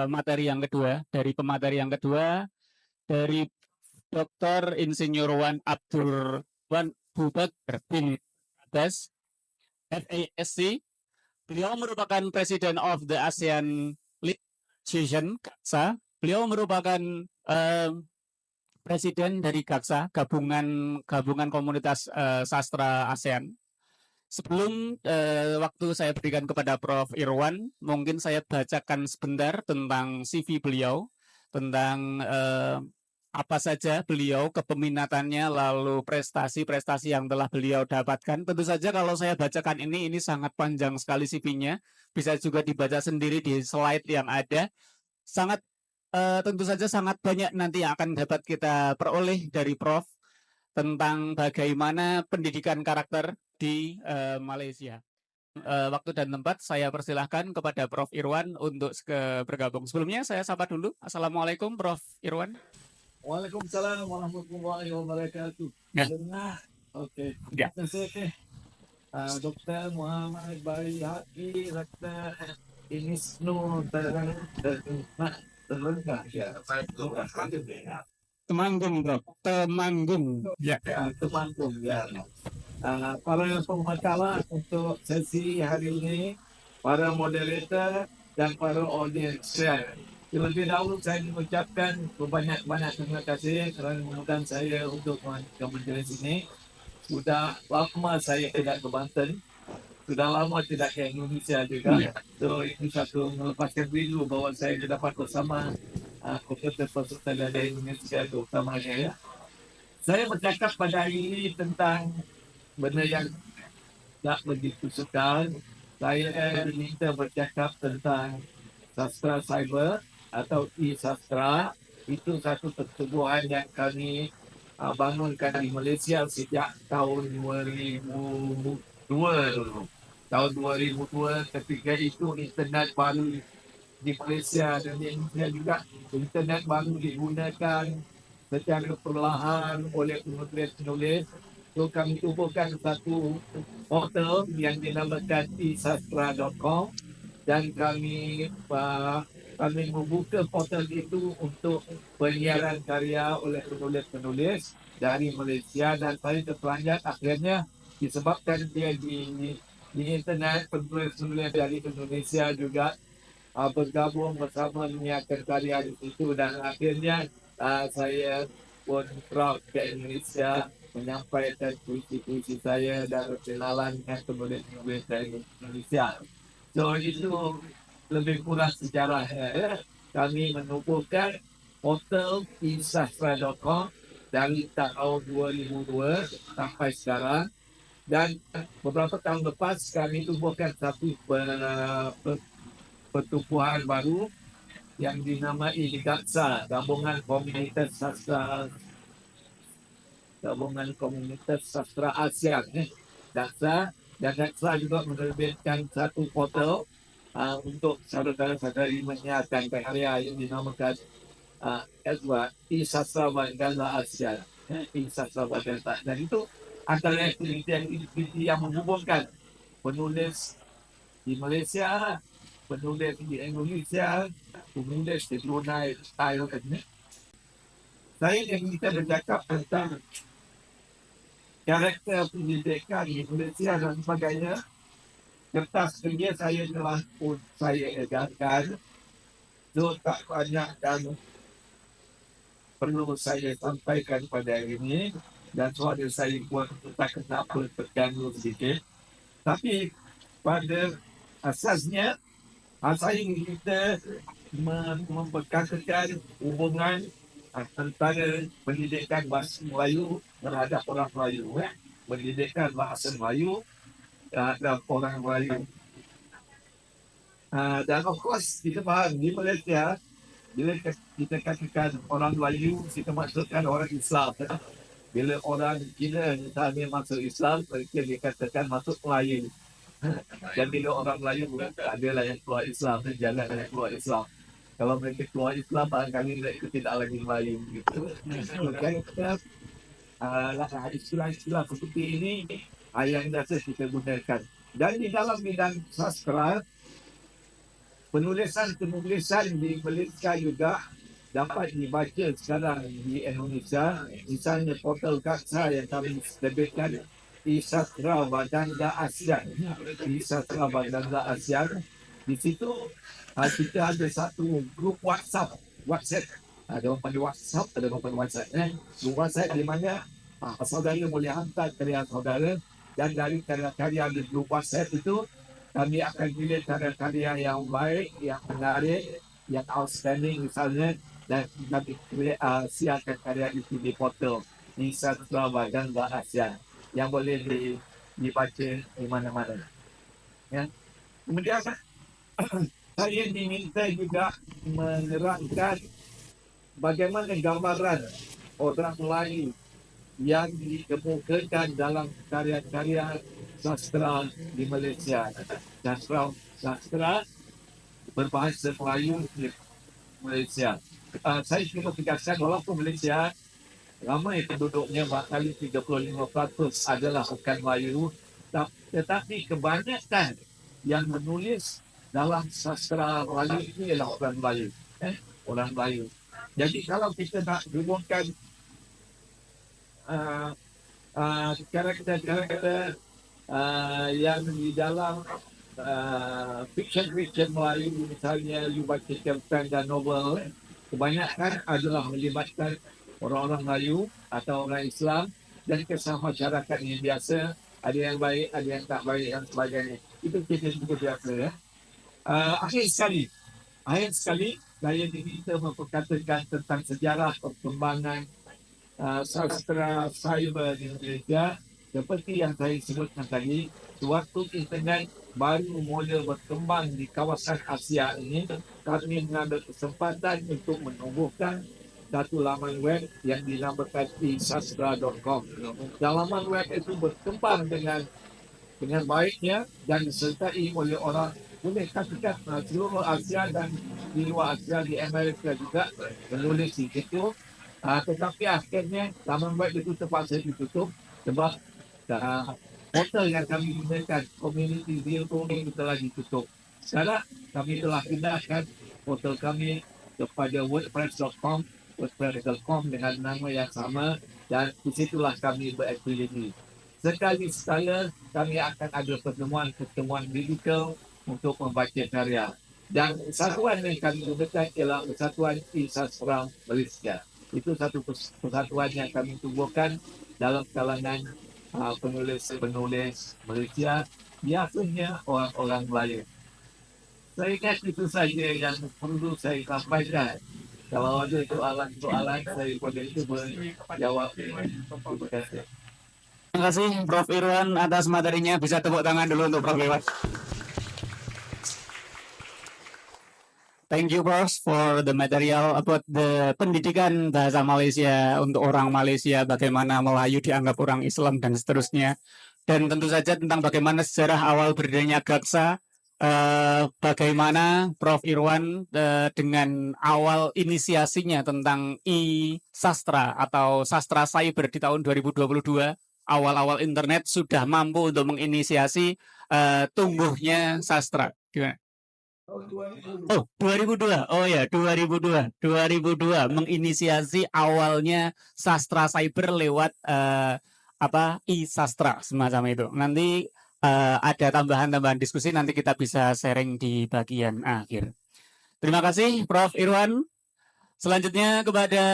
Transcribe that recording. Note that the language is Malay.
materi yang kedua. Dari pemateri yang kedua, dari Dr. Insinyur Wan Abdul Wan Bubakar bin Abbas, FASC. Beliau merupakan President of the ASEAN League Association, GAKSA. Beliau merupakan Presiden dari GAKSA, gabungan komunitas sastra ASEAN. Sebelum waktu saya berikan kepada Prof. Irwan, mungkin saya bacakan sebentar tentang CV beliau, tentang apa saja beliau, kepeminatannya, lalu prestasi-prestasi yang telah beliau dapatkan. Tentu saja kalau saya bacakan ini sangat panjang sekali CV-nya, bisa juga dibaca sendiri di slide yang ada. Sangat tentu saja sangat banyak nanti yang akan dapat kita peroleh dari Prof tentang bagaimana pendidikan karakter di Malaysia. Waktu dan tempat saya persilahkan kepada Prof. Irwan untuk bergabung. Sebelumnya saya sapa dulu. Assalamualaikum Prof. Irwan. Waalaikumsalam warahmatullahi wabarakatuh. Ya. Oke. Ya. Dr. Muhammad Bari Haki, Dr. Inisnu Temanggung, Prof. Temanggung. Ya. Temanggung, ya. Para pemakalah untuk sesi hari ini, para moderator dan para audiens. Terlebih dahulu saya mengucapkan banyak-banyak terima kasih kerana mengundang saya untuk ke majlis ini. Sudah lama saya tidak ke Banten, sudah lama tidak ke Indonesia juga. So ini satu melepaskan rindu bahawa saya dapat bersama peserta-peserta dari Indonesia terutamanya. Ya. Saya bercakap pada hari ini tentang benda yang tak begitu sukar. Saya diminta bercakap tentang sastra cyber atau e-sastra. Itu satu pertubuhan yang kami bangunkan di Malaysia sejak tahun 2002 dulu. Tahun 2002 ketika itu internet baru di Malaysia dan di Indonesia juga. Internet baru digunakan secara perlahan oleh penulis-penulis. So kami tubuhkan satu portal yang dinamakan esastra.com dan kami membuka portal itu untuk penyiaran karya oleh penulis-penulis dari Malaysia, dan saya terperanjat akhirnya disebabkan dia di internet, penulis-penulis dari Indonesia juga bergabung bersama menyiarkan karya di situ, dan akhirnya saya pun proud ke Indonesia menyampaikan puisi-puisi saya dan kenalan dengan penulis-penulis dari Indonesia. So itu lebih kurang sejarah. Kami menubuhkan portal esastra.com dari tahun 2002 sampai sekarang, dan beberapa tahun lepas kami tubuhkan satu pertubuhan baru yang dinamai GAKSA, Gabungan Komunitas Sastra ASEAN. GAKSA, dan GAKSA juga menerbitkan satu portal untuk saudara-saudari menyiarkan karya yang dinamakan e-sastra Bangala ASEAN. E-sastra Bangala, dan itu antara aktiviti yang menghubungkan penulis di Malaysia, penulis di Indonesia, penulis di Brunei, Thailand. Saya ingin kita bercakap tentang karakter pendidikan di Malaysia dan sebagainya. Kertas kerja saya telah pun saya edarkan. So tak banyak dan perlu saya sampaikan pada hari ini, dan suara saya buat tak kenapa terganggu sedikit. Tapi pada asasnya saya ingin kita memperkatakan hubungan antara pendidikan bahasa Melayu terhadap orang Melayu. Pendidikan bahasa Melayu terhadap orang Melayu. Dan of course kita faham di Malaysia, bila kita katakan orang Melayu, kita maksudkan orang Islam. Bila orang Cina misalnya masuk Islam, mereka dikatakan masuk Melayu. Dan bila orang Melayu adalah yang keluar Islam, dan jalan yang keluar Islam. Kalau mereka keluar Islam, barangkali mereka tidak lagi Melayu. Gitu. Istilah-istilah seperti ini yang biasa kita gunakan. Dan di dalam bidang sastra, penulisan di Malaysia juga dapat dibaca sekarang di Indonesia. Misalnya portal Kaksa yang kami terbitkan, Isastra Baganda ASEAN. Isastra Baganda ASEAN. Di situ kita ada satu grup WhatsApp. Ada orang panggil WhatsApp, ada orang panggil WhatsApp. Grup WhatsApp di mana saudara boleh hantar karya saudara, dan dari karya-karya di grup WhatsApp itu kami akan pilih karya-karya yang baik, yang menarik, yang outstanding misalnya, dan kami siarkan karya itu di portal Isastra Baganda ASEAN yang boleh dibaca di mana-mana. Ya. Kemudian saya diminta juga menerangkan bagaimana gambaran orang Melayu yang dikemukakan dalam karya-karya sastra di Malaysia. Sastra berbahasa Melayu di Malaysia. Saya cuma tegaskan walaupun Malaysia ramai penduduknya, barangkali 35% adalah bukan Melayu, tetapi kebanyakan yang menulis dalam sastra Melayu ini adalah orang Melayu. Orang Melayu. Jadi kalau kita nak hubungkan karakter-karakter yang di dalam fiction Melayu, misalnya you baca cerpen dan novel, kebanyakan adalah melibatkan orang-orang Melayu atau orang Islam dan kisah masyarakat yang biasa, ada yang baik, ada yang tak baik dan sebagainya. Itu kisah biasa. Ya. Akhir sekali saya diminta memperkatakan tentang sejarah perkembangan sastra cyber di Malaysia. Seperti yang saya sebutkan tadi, sewaktu internet baru mula berkembang di kawasan Asia ini, kami mengambil kesempatan untuk menumbuhkan satu laman web yang dinamakan isastra.com. Laman web itu berkembang dengan baiknya dan disertai oleh orang, boleh katakan seluruh Asia dan di luar Asia, di Amerika juga menulis di situ. Tetapi akhirnya laman web itu terpaksa ditutup sebab portal yang kami gunakan, Community Zero itu telah ditutup. Sekarang kami telah pindahkan portal kami kepada wordpress.com dengan nama yang sama, dan disitulah kami beraktiviti. Sekali-sekala kami akan ada pertemuan biblical untuk membaca karya. Dan persatuan yang kami gunakan ialah Persatuan Isastra Malaysia. Itu satu persatuan yang kami tubuhkan dalam kalangan penulis Malaysia, biasanya orang-orang Melayu. Saya ingat itu saja yang perlu saya sampaikan. Kalau ada soalan, saya boleh jawab. Terima kasih. Terima kasih Prof. Irwan atas materinya. Bisa tepuk tangan dulu untuk Prof. Irwan. Thank you, Prof, for the material about the pendidikan bahasa Malaysia untuk orang Malaysia, bagaimana Melayu dianggap orang Islam dan seterusnya. Dan tentu saja tentang bagaimana sejarah awal berdirinya Gaksa, bagaimana Prof. Irwan dengan awal inisiasinya tentang e-sastra atau sastra cyber di tahun 2022, awal-awal internet sudah mampu untuk menginisiasi tumbuhnya sastra. Gimana? Oh, 2002. Oh ya, 2002 menginisiasi awalnya sastra cyber lewat e-sastra semacam itu. Nanti ada tambahan-tambahan diskusi, nanti kita bisa sharing di bagian akhir. Terima kasih Prof. Irwan. Selanjutnya kepada